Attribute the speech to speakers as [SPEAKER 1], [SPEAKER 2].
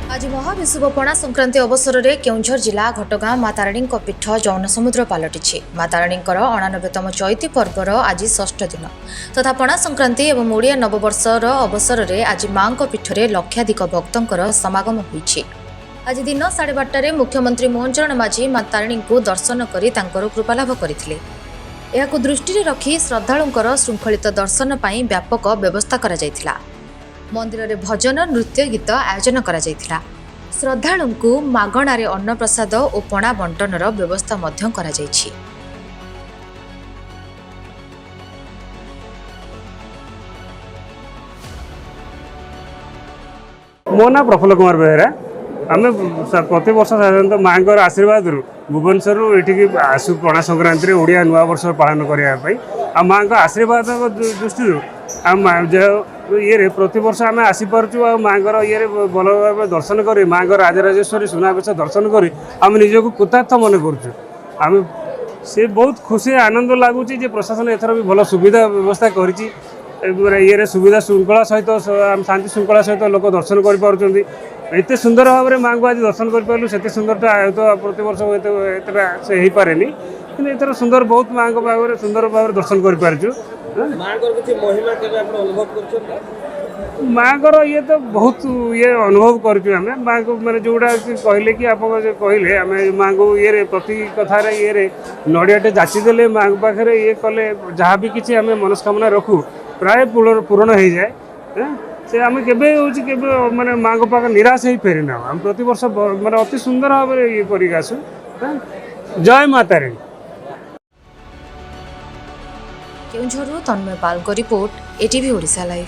[SPEAKER 1] आज महाविषुव पणा संक्रांति अवसर में केउझर जिला घटगाँ माँ तारिणी पीठ जौन समुद्र पलटि माँ तारिणी 89तम चैती पर्वर आज षष्ठ दिन तथा पणा संक्रांति और ओडिया नववर्षर अवसर में आज माँ पीठ में लक्षाधिक भक्तों समागम होइछि। आज दिन 12:30 मुख्यमंत्री मोहन चरण माझी माँ तारिणी को दर्शन कर कृपालाभ करथिले। एहाकु दृष्टि रखी श्रद्धालुंकर श्रृंखलित दर्शन पर व्यापक व्यवस्था करा जायथिला। मंदिर में भजन नृत्य गीत आयोजन करा जायथिला। श्रद्धालुंकु मागणारे अन्नप्रसाद और पणा बंटनर व्यवस्था मध्य करा जायछि।
[SPEAKER 2] मो ना प्रफुल्ल कुमार बेहेरा आम प्रति वर्ष साधारणतः माँ आशीर्वाद भुवनेश्वर ये आसु पणा संक्रांति ओडिया नुआ वर्ष पालन करने माँ आशीर्वाद दृष्टि ये प्रति वर्ष आम आसीपु माँ ये भल भाव दर्शन कर माँ राजराजेश्वरी सुनाबेश दर्शन कर आम निजक कृतार्थ मन कर से बहुत खुशी आनंद लगुच प्रशासन एथर भी भल सुविधा व्यवस्था कर ये सुविधा श्रृंखला सहित शांति श्रृंखला सहित लोक दर्शन कर सुंदर भाव में माँ को आज दर्शन करूँ से सुंदरता तो प्रति वर्ष से हो पारे कि एथर सुंदर बहुत माँ भाव सुंदर भाव दर्शन कर माँ ये तो बहुत ये अनुभव करें माँ को मैंने जोड़ा कहले कि आप कहले आम माँ को ये प्रति कथार ये नड़ियाटे जाचिदेले माँ पाखे ये कले जहाँ भी किसी आम मनस्कामना रखू प्राय पूरण हो जाए से आम के माने माँ को पाख निराश हो फेरी ना आम प्रति वर्ष माने अति सुंदर भाव में ये कर आसू। जय माँ तारिणी।
[SPEAKER 1] केउझरु तन्मय पाल को रिपोर्ट एटीवी ओडिशा लाइव।